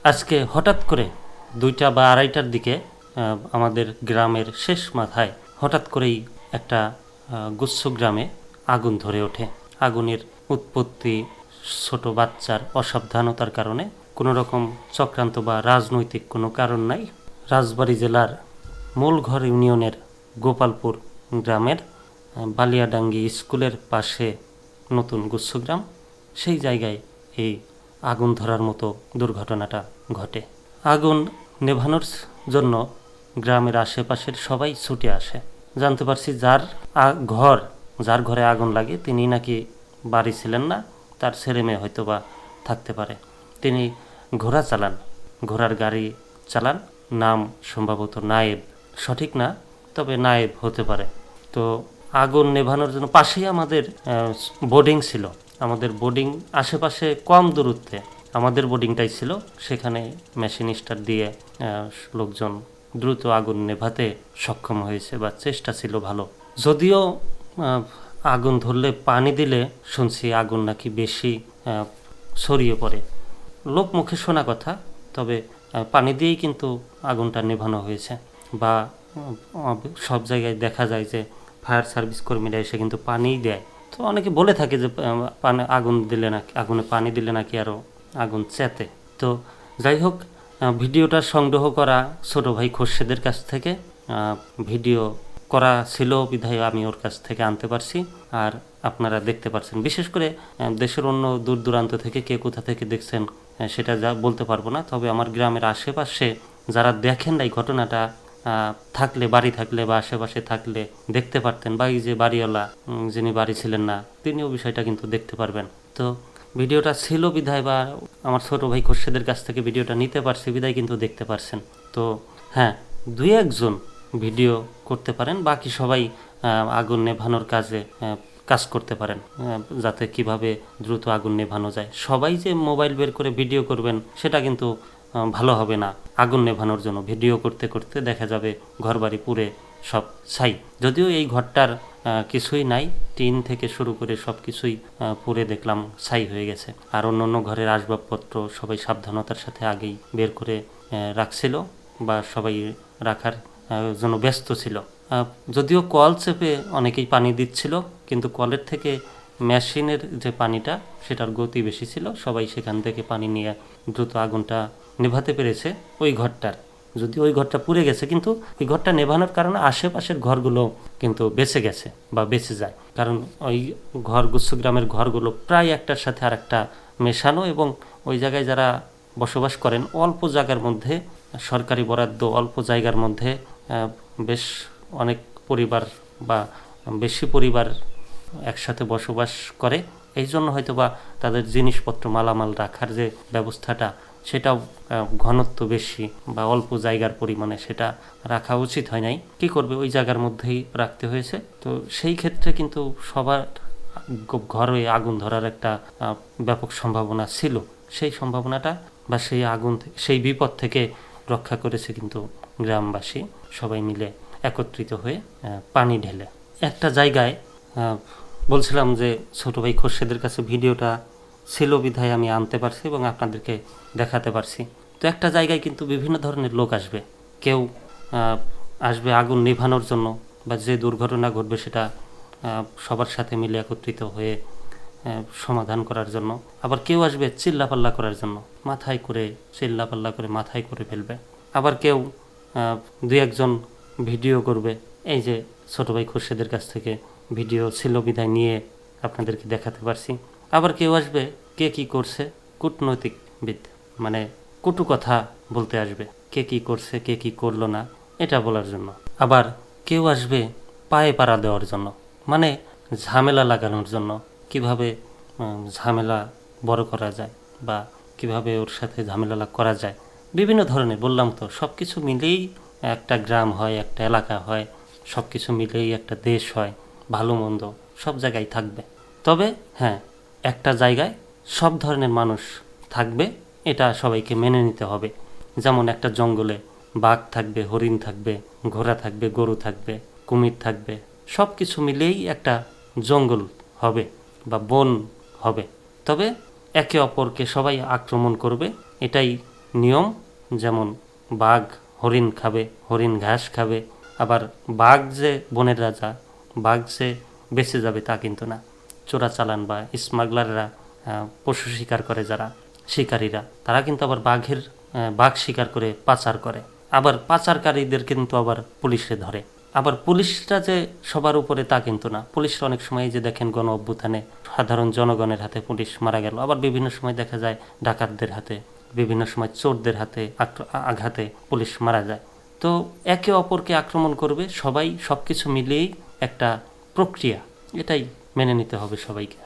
আজকে হঠাৎ করে 2টা বা 2:30টার দিকে আমাদের গ্রামের শেষ মাথায় হঠাৎ করেই একটা গুচ্ছ গ্রামে আগুন ধরে ওঠে। আগুনের উৎপত্তি ছোট বাচ্চার অসাবধানতার কারণে, কোনো রকম চক্রান্ত বা রাজনৈতিক কোনো কারণ নাই। রাজবাড়ী জেলার মূলঘর ইউনিয়নের গোপালপুর গ্রামের বালিয়াডাঙ্গি স্কুলের পাশে নতুন গুচ্ছগ্রাম, সেই জায়গায় এই আগুন ধরার মতো দুর্ঘটনাটা ঘটে। আগুন নেভানোর জন্য গ্রামের আশেপাশের সবাই ছুটে আসে। জানতে পারছি যার ঘরে আগুন লাগে তিনি নাকি বাড়ি ছিলেন না, তার ছেলে মেয়ে হয়তো বা থাকতে পারে। তিনি ঘোড়ার গাড়ি চালান। নাম সম্ভবত নায়েব, সঠিক না, তবে নায়েব হতে পারে। তো আগুন নেভানোর জন্য পাশেই আমাদের বোর্ডিং ছিল। আমাদের বোর্ডিং আশেপাশে কম দূরত্বে আমাদের বোর্ডিংটাই ছিল। সেখানে মেশিন স্টার্ট দিয়ে লোকজন দ্রুত আগুন নেভাতে সক্ষম হয়েছে, বা চেষ্টা ছিল ভালো। যদিও আগুন ধরলে পানি দিলে শুনছি আগুন নাকি বেশি ছড়িয়ে পড়ে, লোক মুখে শোনা কথা। তবে পানি দিয়েই কিন্তু আগুনটা নেভানো হয়েছে, বা সব জায়গায় দেখা যায় যে ফায়ার সার্ভিস কর্মীরা এসে কিন্তু পানিই দেয়। তো অনেকে বলে থাকে যে আগুনে পানি দিলে নাকি আরও আগুন চেতে। তো যাই হোক, ভিডিওটা সংগ্রহ করা ছোট ভাই খোরশেদের কাছ থেকে। ভিডিও করা ছিল বিধায় আমি ওর কাছ থেকে আনতে পারছি, আর আপনারা দেখতে পারছেন। বিশেষ করে দেশের অন্য দূর দূরান্ত থেকে কে কোথা থেকে দেখছেন সেটা বলতে পারবো না। তবে আমার গ্রামের আশেপাশে যারা দেখেন এই ঘটনাটা, বাড়ি থাকলে বা আশেপাশে থাকলে দেখতে পারতেন, বা এই যে বাড়িওয়ালা যিনি বাড়ি ছিলেন না, তিনিও বিষয়টা কিন্তু দেখতে পারবেন। তো ভিডিওটা ছিল বিধায়, বা আমার ছোট ভাই খোরশেদের কাছ থেকে ভিডিওটা নিতে পারছি বিধায় কিন্তু দেখতে পারছেন। তো হ্যাঁ, 2-1 জন ভিডিও করতে পারেন, বাকি সবাই আগুন নেভানোর কাজ করতে পারেন, যাতে কিভাবে দ্রুত আগুন নেভানো যায়। সবাই যে মোবাইল বের করে ভিডিও করবেন সেটা কিন্তু ভালো হবে না। আগুন নেভানোর জন্য ভিডিও করতে করতে দেখা যাবে ঘরবাড়ি পুড়ে সব ছাই। যদিও এই ঘরটার কিছুই নাই, টিন থেকে শুরু করে সব কিছুই পুড়ে দেখলাম ছাই হয়ে গেছে। আর অন্য ঘরের আসবাবপত্র সবাই সাবধানতার সাথে আগেই বের করে রাখছিল, বা সবাই রাখার জন্য ব্যস্ত ছিল। যদিও কল চেপে অনেকেই পানি দিচ্ছিল, কিন্তু কলের থেকে মেশিনের যে পানিটা সেটার গতি বেশি ছিল। সবাই সেখান থেকে পানি নিয়ে দ্রুত আগুনটা নেভাতে পেরেছে ওই ঘরটার। যদি ওই ঘরটা পুড়ে গেছে, কিন্তু ওই ঘরটা নেভানোর কারণে আশেপাশের ঘরগুলো কিন্তু বেঁচে গেছে বা বেঁচে যায়। কারণ ওই গুচ্ছগ্রামের ঘরগুলো প্রায় একটার সাথে আর একটা মেশানো, এবং ওই জায়গায় যারা বসবাস করেন অল্প জায়গার মধ্যে, সরকারি বরাদ্দ অল্প জায়গার মধ্যে বেশ অনেক পরিবার বা বেশি পরিবার একসাথে বসবাস করে। এই জন্য হয়তো বা তাদের জিনিসপত্র মালামাল রাখার যে ব্যবস্থাটা, সেটাও ঘনত্ব বেশি বা অল্প জায়গার পরিমাণে সেটা রাখা উচিত হয় নাই। কী করবে, ওই জায়গার মধ্যেই রাখতে হয়েছে। তো সেই ক্ষেত্রে কিন্তু সবার ঘরে আগুন ধরার একটা ব্যাপক সম্ভাবনা ছিল। সেই সম্ভাবনাটা বা সেই বিপদ থেকে রক্ষা করেছে কিন্তু গ্রামবাসী সবাই মিলে একত্রিত হয়ে পানি ঢেলে। একটা জায়গায় বলছিলাম যে ছোট ভাই খোরশেদের কাছে ভিডিওটা ছিল বিধায় আমি আনতে পারছি এবং আপনাদেরকে দেখাতে পারছি। তো একটা জায়গায় কিন্তু বিভিন্ন ধরনের লোক আসবে। কেউ আসবে আগুন নেভানোর জন্য, বা যে দুর্ঘটনা ঘটবে সেটা সবার সাথে মিলে একত্রিত হয়ে সমাধান করার জন্য। আবার কেউ আসবে চিল্লাপাল্লা করার জন্য, চিল্লাপাল্লা করে মাথায় করে ফেলবে। আবার কেউ 2-1 জন ভিডিও করবে। এই যে ছোট ভাই খোরশেদের কাছ থেকে ভিডিও ছিল বিধায় নিয়ে আপনাদেরকে দেখাতে পারছি। আবার কেউ আসবে, কে কি করছে কূটনৈতিকবিদ, মানে কটু কথা বলতে আসবে, কে কি করছে কে কি করলো না এটা বলার জন্য। আবার কেউ আসবে পায়ে পাড়া দেওয়ার জন্য, মানে ঝামেলা লাগানোর জন্য, কিভাবে ঝামেলা বড় করা যায় বা কিভাবে ওর সাথে ঝামেলা করা যায়। বিভিন্ন ধরনের, বললাম তো, সব কিছু মিলেই একটা গ্রাম হয়, একটা এলাকা হয়, সব কিছু মিলেই একটা দেশ হয়। ভালো মন্দ সব জায়গায় থাকবে। তবে হ্যাঁ, একটা জায়গায় সব ধরনের মানুষ থাকবে, এটা সবাইকে মেনে নিতে হবে। যেমন একটা জঙ্গলে বাঘ থাকবে, হরিণ থাকবে, ঘোড়া থাকবে, গরু থাকবে, কুমির থাকবে, সব কিছু মিলেই একটা জঙ্গল হবে বা বন হবে। তবে একে অপরকে সবাই আক্রমণ করবে, এটাই নিয়ম, যেমন বাঘ হরিণ খাবে, হরিণ ঘাস খাবে, আবার বাঘ যে বনের রাজা, বাঘ যে বেঁচে যাবে তা কিন্তু না। চোরাচালান বা স্মাগলাররা, পশু শিকার করে যারা শিকারীরা, তারা কিন্তু আবার বাঘ শিকার করে পাচার করে। আবার পাচারকারীদের কিন্তু আবার পুলিশে ধরে। আবার পুলিশরা যে সবার উপরে তা কিন্তু না। পুলিশরা অনেক সময় যে দেখেন গণ অভ্যুত্থানে সাধারণ জনগণের হাতে পুলিশ মারা গেল, আবার বিভিন্ন সময় দেখা যায় ডাকাতদের হাতে, বিভিন্ন সময় চোরদের হাতে আঘাতে পুলিশ মারা যায়। তো একে অপরকে আক্রমণ করবে, সবাই সবকিছু মিলিয়েই একটা প্রক্রিয়া, এটাই মেনে নিতে হবে সবাইকে।